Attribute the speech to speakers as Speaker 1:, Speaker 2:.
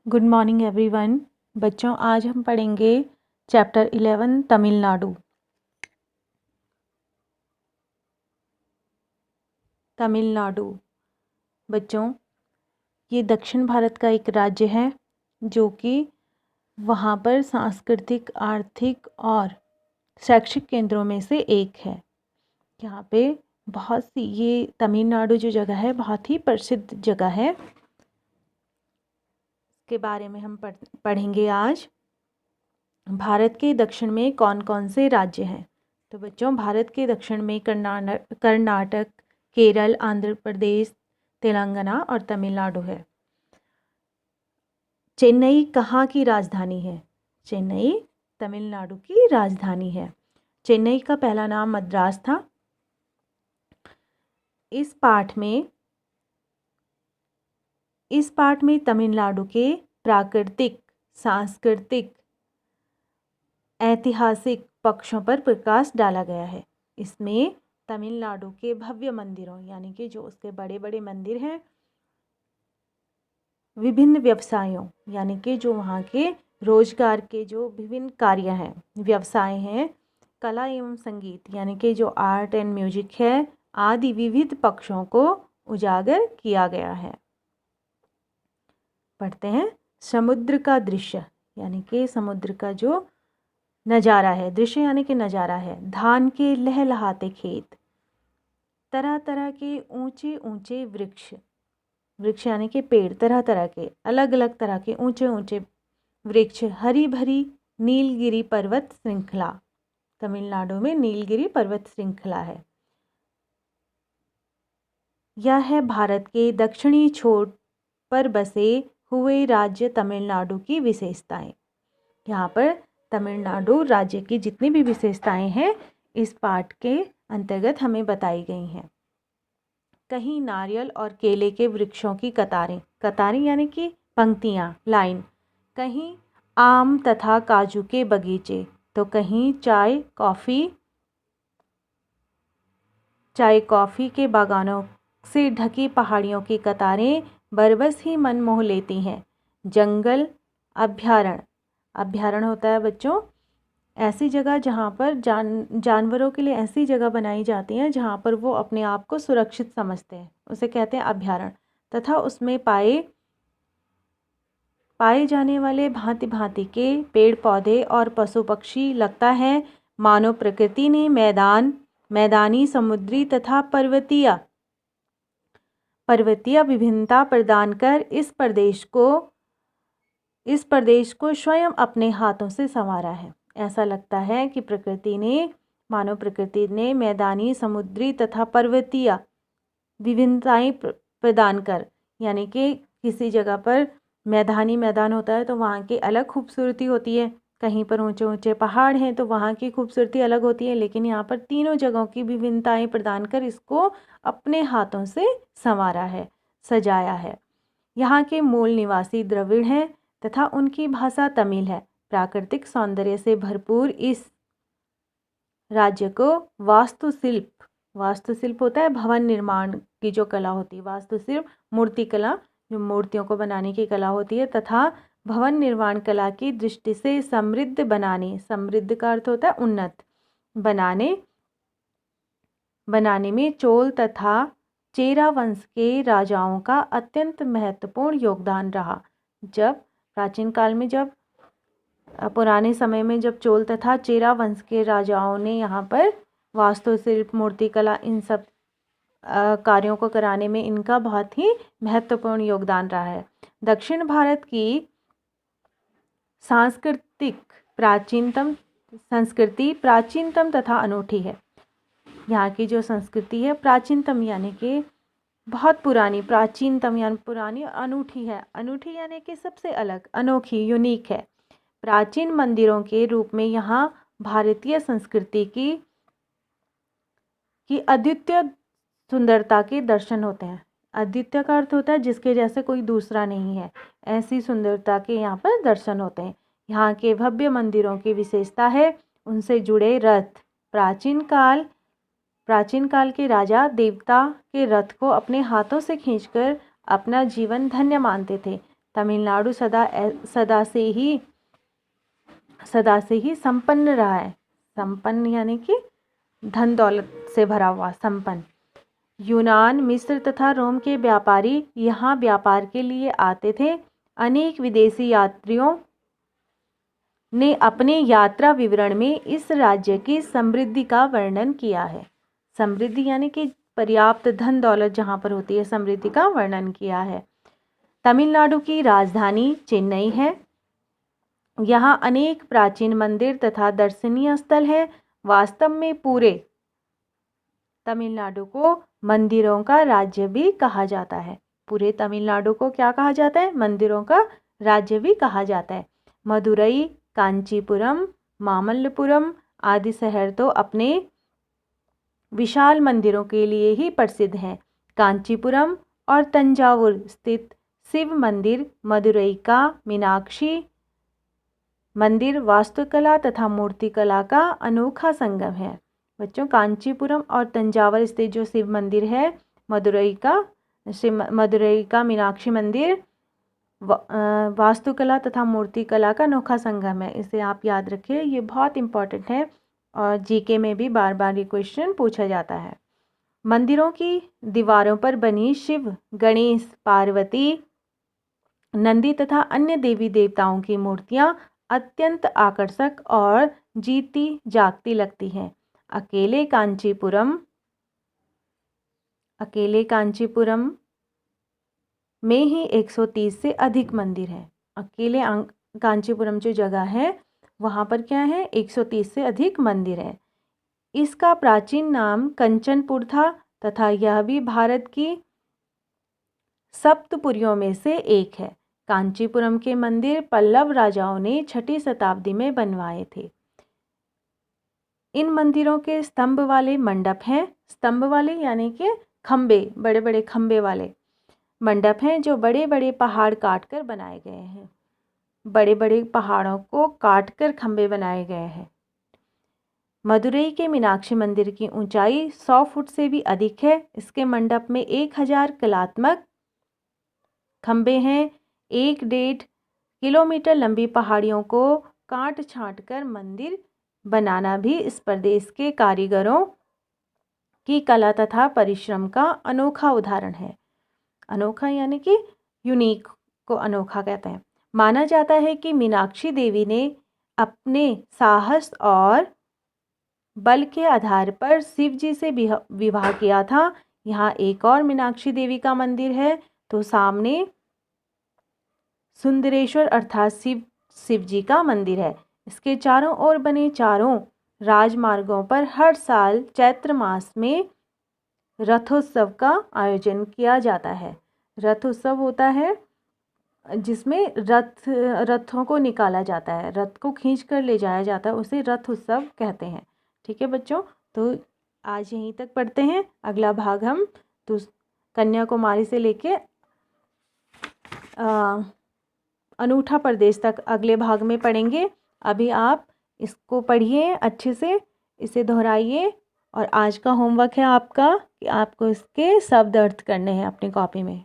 Speaker 1: Good morning everyone. बच्चों, आज हम पढ़ेंगे चैप्टर 11 तमिलनाडु। तमिलनाडु बच्चों, ये दक्षिण भारत का एक राज्य है जो कि वहाँ पर सांस्कृतिक, आर्थिक और शैक्षिक केंद्रों में से एक है। यहाँ पे बहुत सी ये तमिलनाडु जो जगह है बहुत ही प्रसिद्ध जगह है, के बारे में हम पढ़ेंगे आज। भारत के दक्षिण में कौन कौन से राज्य हैं? तो बच्चों, भारत के दक्षिण में कर्नाटक, केरल, आंध्र प्रदेश, तेलंगाना और तमिलनाडु है। चेन्नई कहाँ की राजधानी है? चेन्नई तमिलनाडु की राजधानी है। चेन्नई का पहला नाम मद्रास था। इस पाठ में तमिलनाडु के प्राकृतिक, सांस्कृतिक, ऐतिहासिक पक्षों पर प्रकाश डाला गया है। इसमें तमिलनाडु के भव्य मंदिरों, यानी कि जो उसके बड़े बड़े मंदिर हैं, विभिन्न व्यवसायों, यानी कि जो वहाँ के रोजगार के जो विभिन्न कार्य हैं, व्यवसाय हैं, कला एवं संगीत, यानी कि जो आर्ट एंड म्यूजिक है, आदि विविध पक्षों को उजागर किया गया है। पढ़ते हैं। समुद्र का दृश्य, यानी कि समुद्र का जो नज़ारा है, दृश्य यानी कि नज़ारा है। धान के लहलहाते खेत, तरह तरह के ऊंचे ऊंचे वृक्ष, वृक्ष यानी कि पेड़, तरह तरह के, अलग अलग तरह के ऊंचे ऊंचे वृक्ष, हरी भरी नीलगिरी पर्वत श्रृंखला। तमिलनाडु में नीलगिरी पर्वत श्रृंखला है। यह है भारत के दक्षिणी छोर पर बसे हुए राज्य तमिलनाडु की विशेषताएं। यहाँ पर तमिलनाडु राज्य की जितनी भी विशेषताएं हैं इस पाठ के अंतर्गत हमें बताई गई हैं। कहीं नारियल और केले के वृक्षों की कतारें, कतारें यानी कि पंक्तियाँ, लाइन। कहीं आम तथा काजू के बगीचे, तो कहीं चाय कॉफ़ी के बागानों से ढकी पहाड़ियों की कतारें बरबस ही मन मोह लेती हैं। जंगल अभयारण्य, अभयारण्य होता है बच्चों ऐसी जगह जहाँ पर जानवरों के लिए ऐसी जगह बनाई जाती हैं जहाँ पर वो अपने आप को सुरक्षित समझते हैं, उसे कहते हैं अभयारण्य। तथा उसमें पाए जाने वाले भांति भांति के पेड़ पौधे और पशु पक्षी, लगता है मानो प्रकृति ने मैदानी, समुद्री तथा पर्वतीय विभिन्नता प्रदान कर इस प्रदेश को स्वयं अपने हाथों से संवारा है। ऐसा लगता है कि मानव प्रकृति ने मैदानी, समुद्री तथा पर्वतीय विभिन्नताएं प्रदान कर, यानी कि किसी जगह पर मैदान होता है तो वहाँ की अलग खूबसूरती होती है, कहीं पर ऊंचे ऊंचे पहाड़ हैं तो वहाँ की खूबसूरती अलग होती है, लेकिन यहाँ पर तीनों जगहों की विभिन्नताएं प्रदान कर इसको अपने हाथों से संवारा है, सजाया है। यहाँ के मूल निवासी द्रविड़ हैं तथा उनकी भाषा तमिल है। प्राकृतिक सौंदर्य से भरपूर इस राज्य को वास्तुशिल्प होता है भवन निर्माण की जो कला होती है, वास्तुशिल्प मूर्ति कला, जो मूर्तियों को बनाने की कला होती है, तथा भवन निर्माण कला की दृष्टि से समृद्ध का अर्थ होता है उन्नत, बनाने में चोल तथा चेरा वंश के राजाओं का अत्यंत महत्वपूर्ण योगदान रहा। पुराने समय में जब चोल तथा चेरा वंश के राजाओं ने यहाँ पर वास्तुशिल्प, मूर्तिकला, इन सब कार्यों को कराने में इनका बहुत ही महत्वपूर्ण योगदान रहा है। दक्षिण भारत की संस्कृति प्राचीनतम तथा अनूठी है। यहाँ की जो संस्कृति है प्राचीनतम यानी कि बहुत पुरानी, प्राचीनतम यानी पुरानी, अनूठी है, अनूठी यानी कि सबसे अलग, अनोखी, यूनिक है। प्राचीन मंदिरों के रूप में यहाँ भारतीय संस्कृति की अद्वितीय सुंदरता के दर्शन होते हैं। अद्वितीय का अर्थ होता है जिसके जैसे कोई दूसरा नहीं है, ऐसी सुंदरता के यहाँ पर दर्शन होते हैं। यहाँ के भव्य मंदिरों की विशेषता है उनसे जुड़े रथ। प्राचीन काल के राजा देवता के रथ को अपने हाथों से खींचकर अपना जीवन धन्य मानते थे। तमिलनाडु सदा से ही संपन्न रहा है। संपन्न यानी कि धन दौलत से भरा हुआ, संपन्न। यूनान, मिस्र तथा रोम के व्यापारी यहाँ व्यापार के लिए आते थे। अनेक विदेशी यात्रियों ने अपने यात्रा विवरण में इस राज्य की समृद्धि का वर्णन किया है। समृद्धि यानी कि पर्याप्त धन दौलत जहाँ पर होती है, समृद्धि का वर्णन किया है। तमिलनाडु की राजधानी चेन्नई है। यहाँ अनेक प्राचीन मंदिर तथा दर्शनीय स्थल है। वास्तव में पूरे तमिलनाडु को मंदिरों का राज्य भी कहा जाता है। पूरे तमिलनाडु को क्या कहा जाता है? मंदिरों का राज्य भी कहा जाता है। मदुरई, कांचीपुरम, मामल्लपुरम आदि शहर तो अपने विशाल मंदिरों के लिए ही प्रसिद्ध हैं। कांचीपुरम और तंजावुर स्थित शिव मंदिर, मदुरई का मीनाक्षी मंदिर वास्तुकला तथा मूर्तिकला का अनोखा संगम है। बच्चों, कांचीपुरम और तंजावर स्थित जो शिव मंदिर है, मदुरई का मीनाक्षी मंदिर वास्तुकला तथा मूर्तिकला का अनोखा संगम है। इसे आप याद रखिए, ये बहुत इंपॉर्टेंट है और जीके में भी बार बार ये क्वेश्चन पूछा जाता है। मंदिरों की दीवारों पर बनी शिव, गणेश, पार्वती, नंदी तथा अन्य देवी देवताओं की मूर्तियां अत्यंत आकर्षक और जीती जागती लगती हैं। अकेले कांचीपुरम में ही 130 से अधिक मंदिर हैं। अकेले कांचीपुरम जो जगह है वहाँ पर क्या है? 130 से अधिक मंदिर है। इसका प्राचीन नाम कंचनपुर था तथा यह भी भारत की सप्तपुरियों में से एक है। कांचीपुरम के मंदिर पल्लव राजाओं ने 6ठी शताब्दी में बनवाए थे। इन मंदिरों के स्तंभ वाले मंडप हैं। स्तंभ वाले यानी कि खंबे, बड़े बड़े खंबे वाले मंडप हैं जो बड़े बड़े पहाड़ काटकर बनाए गए हैं। बड़े बड़े पहाड़ों को काटकर खंबे बनाए गए हैं। मदुरई के मीनाक्षी मंदिर की ऊंचाई 100 फुट से भी अधिक है। इसके मंडप में 1000 कलात्मक खंबे हैं। 1.5 किलोमीटर लंबी पहाड़ियों को काट छांट कर मंदिर बनाना भी इस प्रदेश के कारीगरों की कला तथा परिश्रम का अनोखा उदाहरण है। अनोखा यानी कि यूनिक को अनोखा कहते हैं। माना जाता है कि मीनाक्षी देवी ने अपने साहस और बल के आधार पर शिव जी से विवाह किया था। यहाँ एक और मीनाक्षी देवी का मंदिर है। तो सामने सुंदरेश्वर अर्थात शिव जी का मंदिर है। इसके चारों ओर बने चारों राजमार्गों पर हर साल चैत्र मास में रथोत्सव का आयोजन किया जाता है। रथोत्सव होता है जिसमें रथों को निकाला जाता है, रथ को खींच कर ले जाया जाता है, उसे रथ उत्सव कहते हैं। ठीक है बच्चों, तो आज यहीं तक पढ़ते हैं। अगला भाग हम तो कन्याकुमारी से लेके अनूठा प्रदेश तक अगले भाग में पढ़ेंगे। अभी आप इसको पढ़िए अच्छे से, इसे दोहराइए और आज का होमवर्क है आपका कि आपको इसके शब्द अर्थ करने हैं अपनी कॉपी में।